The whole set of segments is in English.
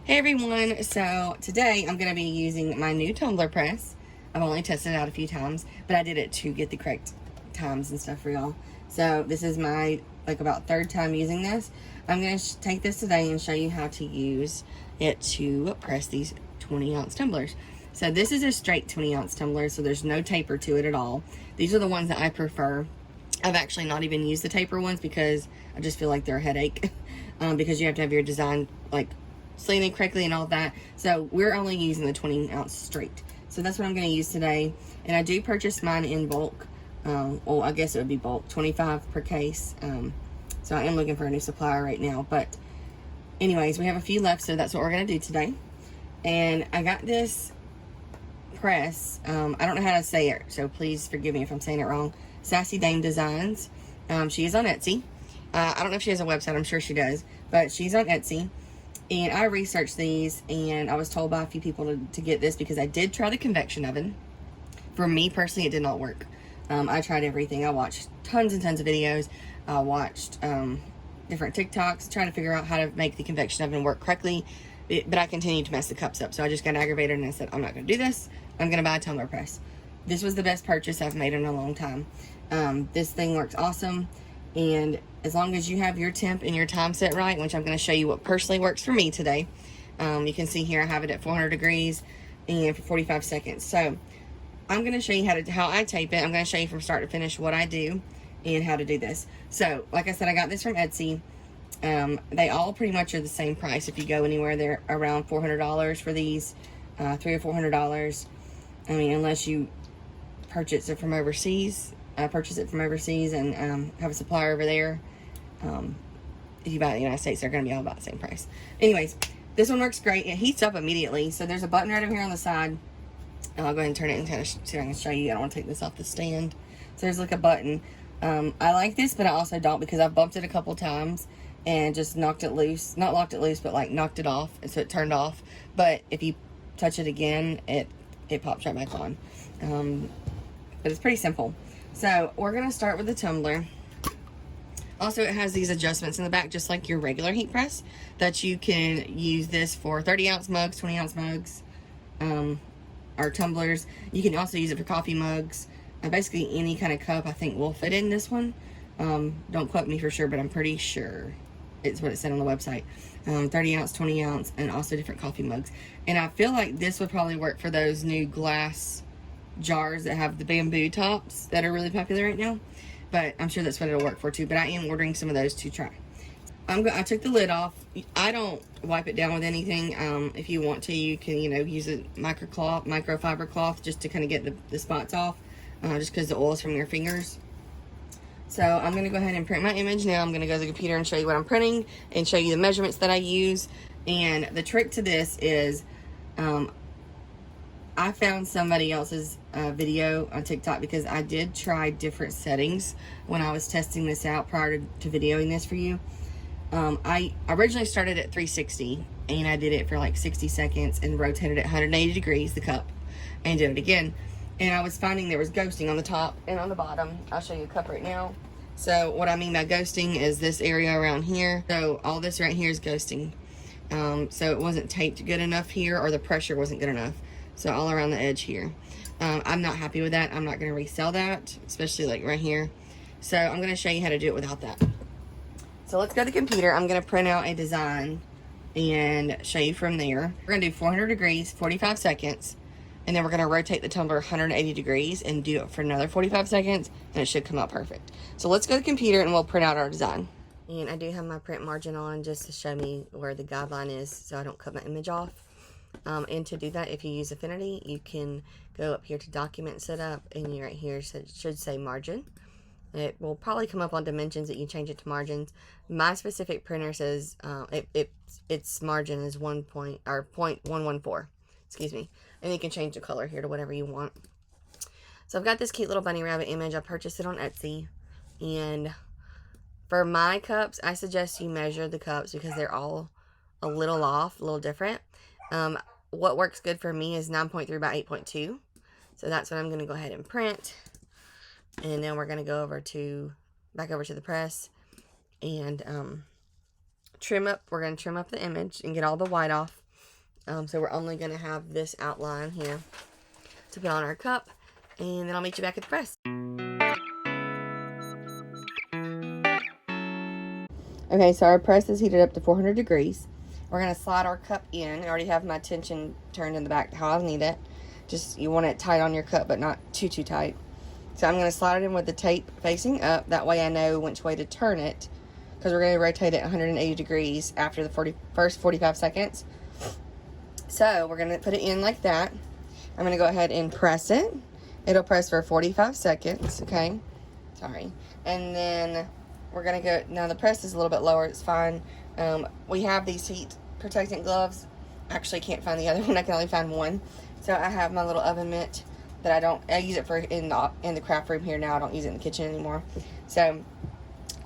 Hey everyone, so today I'm going to be using my new Tumbler press. I've only tested it out a few times, but I did it to get the correct times and stuff for y'all. So this is my about third time using this. I'm going to take this today and show you how to use it to press these 20-ounce tumblers. So this is a straight 20-ounce tumbler, so there's no taper to it at all. These are the ones that I prefer. I've actually not even used the taper ones because I just feel like they're a headache because you have to have your design slanted correctly and all that. So we're only using the 20-ounce straight. So that's what I'm going to use today. And I do purchase mine in bulk. Well, I guess it would be bulk, 25 per case. So I am looking for a new supplier right now. But anyways, we have a few left, so that's what we're going to do today. And I got this press. I don't know how to say it, so please forgive me if I'm saying it wrong. Sassy Dame Designs. She is on Etsy. I don't know if she has a website. I'm sure she does. But she's on Etsy. And I researched these, and I was told by a few people to get this because I did try the convection oven. For me personally, it did not work. I tried everything. I watched tons and tons of videos. I watched different TikToks trying to figure out how to make the convection oven work correctly. But I continued to mess the cups up. So I just got aggravated and I said, I'm not going to do this. I'm going to buy a tumbler press. This was the best purchase I've made in a long time. This thing works awesome. And as long as you have your temp and your time set right, which I'm going to show you what personally works for me today. You can see here I have it at 400 degrees and for 45 seconds. So I'm going to show you how I tape it. I'm going to show you from start to finish what I do and how to do this. So like I said, I got this from Etsy. They all pretty much are the same price. If you go anywhere, they're around $400 for these, $300 or $400. I mean, unless you purchase it from overseas. And have a supplier over there. If you buy it in the United States, they're going to be all about the same price. Anyways, this one works great. It heats up immediately. So there's a button right over here on the side. And I'll go ahead and turn it and kind of see if I can show you. I don't want to take this off the stand. So there's like a button. I like this, but I also don't because I've bumped it a couple times and just knocked it loose. Not locked it loose, but like knocked it off. And so it turned off. But if you touch it again, it pops right back on. But it's pretty simple. So we're going to start with the tumbler. Also, it has these adjustments in the back, just like your regular heat press, that you can use this for 30-ounce mugs, 20-ounce mugs, or tumblers. You can also use it for coffee mugs. Basically, any kind of cup, I think, will fit in this one. Don't quote me for sure, but I'm pretty sure it's what it said on the website. 30-ounce, 20-ounce, and also different coffee mugs. And I feel like this would probably work for those new glass jars that have the bamboo tops that are really popular right now. But I'm sure that's what it'll work for too. But I am ordering some of those to try. I took the lid off. I don't wipe it down with anything. If you want to, you can, use a microfiber cloth just to kind of get the spots off. Just because the oil is from your fingers. So I'm going to go ahead and print my image now. I'm going to go to the computer and show you what I'm printing and show you the measurements that I use. And the trick to this is I found somebody else's video on TikTok because I did try different settings when I was testing this out prior to videoing this for you. I originally started at 360 and I did it for like 60 seconds and rotated it 180 degrees, the cup, and did it again. And I was finding there was ghosting on the top and on the bottom. I'll show you a cup right now. So what I mean by ghosting is this area around here. So all this right here is ghosting. So it wasn't taped good enough here, or the pressure wasn't good enough. So all around the edge here. I'm not happy with that. I'm not going to resell that, especially like right here. So I'm going to show you how to do it without that. So let's go to the computer. I'm going to print out a design and show you from there. We're going to do 400 degrees, 45 seconds. And then we're going to rotate the tumbler 180 degrees and do it for another 45 seconds. And it should come out perfect. So let's go to the computer and we'll print out our design. And I do have my print margin on just to show me where the guideline is so I don't cut my image off. And to do that, if you use Affinity, you can go up here to Document Setup, and right here so it should say Margin. It will probably come up on dimensions that you change it to margins. My specific printer says its margin is 0.114. Excuse me. And you can change the color here to whatever you want. So I've got this cute little bunny rabbit image. I purchased it on Etsy, and for my cups, I suggest you measure the cups because they're all a little off, a little different. What works good for me is 9.3 by 8.2. So that's what I'm going to go ahead and print. And then we're going to go back over to the press and trim up. We're going to trim up the image and get all the white off. So we're only going to have this outline here to put on our cup, and then I'll meet you back at the press. Okay, so our press is heated up to 400 degrees. We're going to slide our cup in. I already have my tension turned in the back how I need it. Just, you want it tight on your cup, but not too tight. So I'm going to slide it in with the tape facing up. That way I know which way to turn it, because we're going to rotate it 180 degrees after the first 45 seconds. So we're going to put it in like that. I'm going to go ahead and press it. It'll press for 45 seconds, okay? Sorry. And then we're going to go, now the press is a little bit lower, it's fine. We have these heat protectant gloves. Actually can't find the other one, I can only find one. So I have my little oven mitt that I use it for in the craft room here now. I don't use it in the kitchen anymore. So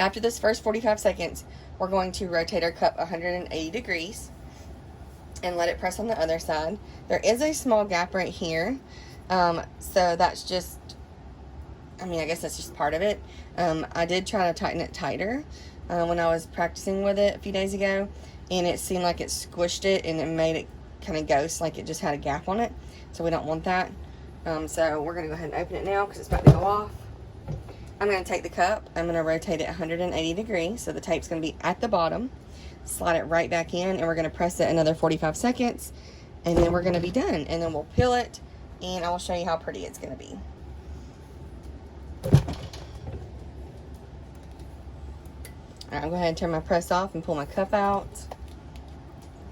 after this first 45 seconds, we're going to rotate our cup 180 degrees and let it press on the other side. There is a small gap right here. So that's just, I mean, I guess that's just part of it. I did try to tighten it tighter when I was practicing with it a few days ago, and it seemed like it squished it and it made it kind of ghost, like it just had a gap on it. So we don't want that. So we're going to go ahead and open it now because it's about to go off. I'm going to take the cup. I'm going to rotate it 180 degrees. So the tape's going to be at the bottom. Slide it right back in, and we're going to press it another 45 seconds. And then we're going to be done. And then we'll peel it, and I will show you how pretty it's going to be. Alright, I'll go ahead and turn my press off and pull my cup out.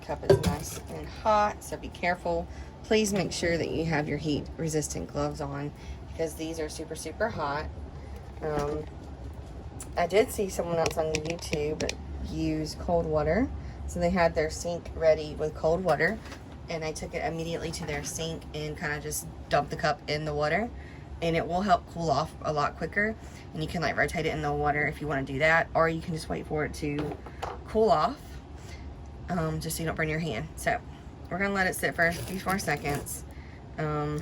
The cup is nice and hot, so be careful. Please make sure that you have your heat resistant gloves on, because these are super, super hot. I did see someone else on YouTube use cold water. So they had their sink ready with cold water, and they took it immediately to their sink and kind of just dumped the cup in the water, and it will help cool off a lot quicker. And you can like rotate it in the water if you want to do that, or you can just wait for it to cool off, just so you don't burn your hand. So we're gonna let it sit for a few more seconds. I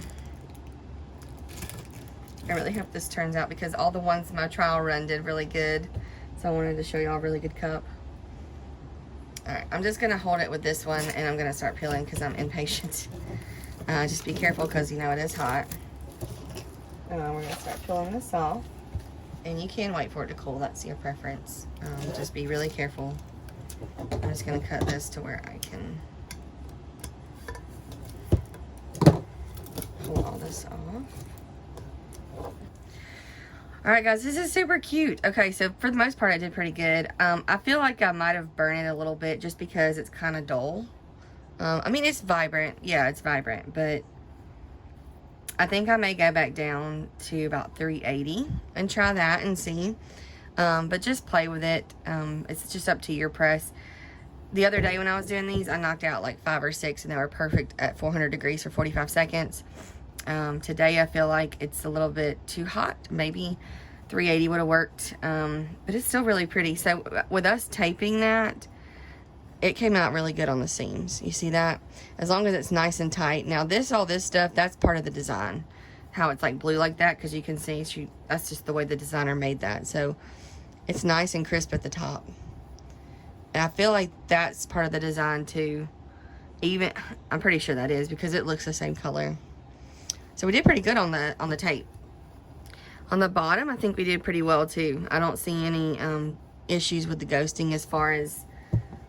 really hope this turns out, because all the ones in my trial run did really good. So I wanted to show y'all a really good cup. Alright, I'm just gonna hold it with this one, and I'm gonna start peeling because I'm impatient. Just be careful, because you know it is hot. We're gonna start peeling this off, and you can wait for it to cool. That's your preference. Just be really careful. I'm just gonna cut this to where I can pull all this off. Alright guys, this is super cute. Okay, so for the most part I did pretty good. I feel like I might have burned it a little bit just because it's kind of dull. I mean, it's vibrant. Yeah, it's vibrant, but I think I may go back down to about 380 and try that and see. But just play with it. It's just up to your press. The other day when I was doing these, I knocked out like 5 or 6, and they were perfect at 400 degrees for 45 seconds. Today I feel like it's a little bit too hot. Maybe 380 would have worked, but it's still really pretty. So with us taping that, it came out really good on the seams. You see that? As long as it's nice and tight. Now all this stuff, that's part of the design, how it's like blue like that, because you can see that's just the way the designer made that. So it's nice and crisp at the top, and I feel like that's part of the design too. Even, I'm pretty sure that is, because it looks the same color. So we did pretty good on the tape. On the bottom, I think we did pretty well too. I don't see any issues with the ghosting, as far as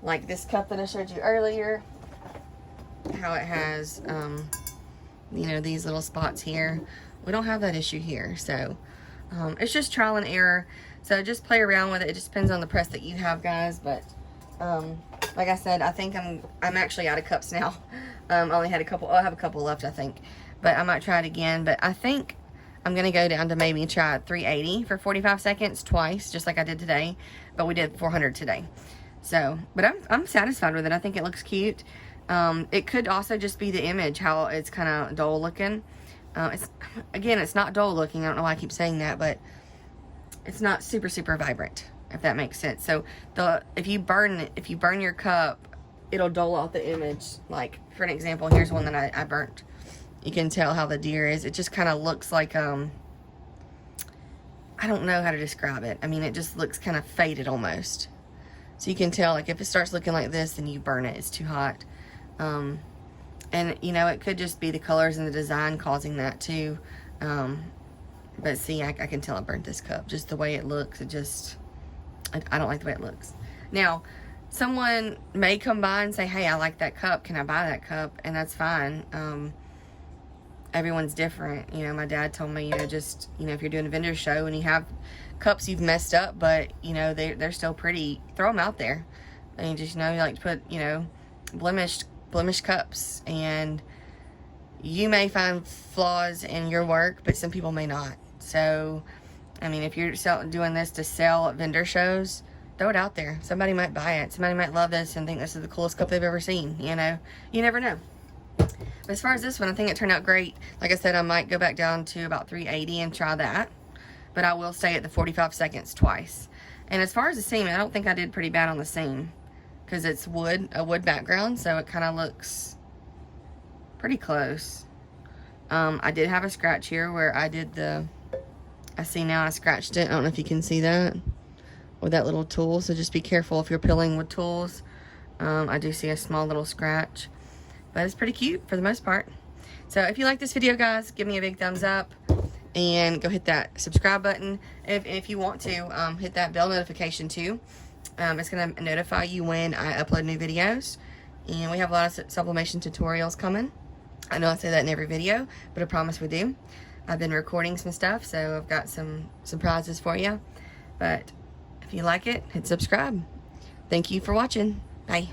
like this cup that I showed you earlier, how it has you know, these little spots here. We don't have that issue here. So it's just trial and error. So just play around with it. It just depends on the press that you have, guys. But like I said, I think I'm actually out of cups now. I only had a couple. I'll have a couple left, I think. But I might try it again. But I think I'm going to go down to maybe try 380 for 45 seconds twice, just like I did today. But we did 400 today. So, but I'm satisfied with it. I think it looks cute. It could also just be the image, how it's kind of dull looking. It's not dull looking. I don't know why I keep saying that, but it's not super, super vibrant, if that makes sense. So if you burn your cup, it'll dull out the image. Like, for an example, here's one that I burnt. You can tell how the deer is. It just kind of looks like, I don't know how to describe it. I mean, it just looks kind of faded almost. So you can tell, like, if it starts looking like this, then you burn it. It's too hot. And, you know, it could just be the colors and the design causing that too. But see, I can tell I burnt this cup. Just the way it looks, I don't like the way it looks. Now, someone may come by and say, hey, I like that cup. Can I buy that cup? And that's fine. Everyone's different. You know, my dad told me, you know, just, you know, if you're doing a vendor show and you have cups you've messed up, but, you know, they're still pretty, throw them out there. And just, you know, you like to put, you know, blemished cups, and you may find flaws in your work, but some people may not. So, I mean, if you're doing this to sell at vendor shows, throw it out there. Somebody might buy it. Somebody might love this and think this is the coolest cup they've ever seen. You know, you never know. But as far as this one, I think it turned out great. Like I said, I might go back down to about 380 and try that, but I will stay at the 45 seconds twice. And as far as the seam, I don't think I did pretty bad on the seam, because it's a wood background, so it kind of looks pretty close. I did have a scratch here where I did I see now I scratched it. I don't know if you can see that with that little tool, so just be careful if you're peeling with tools. I do see a small little scratch, but it's pretty cute for the most part. So if you like this video, guys, give me a big thumbs up and go hit that subscribe button. If you want to, hit that bell notification too. It's going to notify you when I upload new videos, and we have a lot of sublimation tutorials coming. I know I say that in every video, but I promise we do. I've been recording some stuff, so I've got some surprises for you. But if you like it, hit subscribe. Thank you for watching. Bye.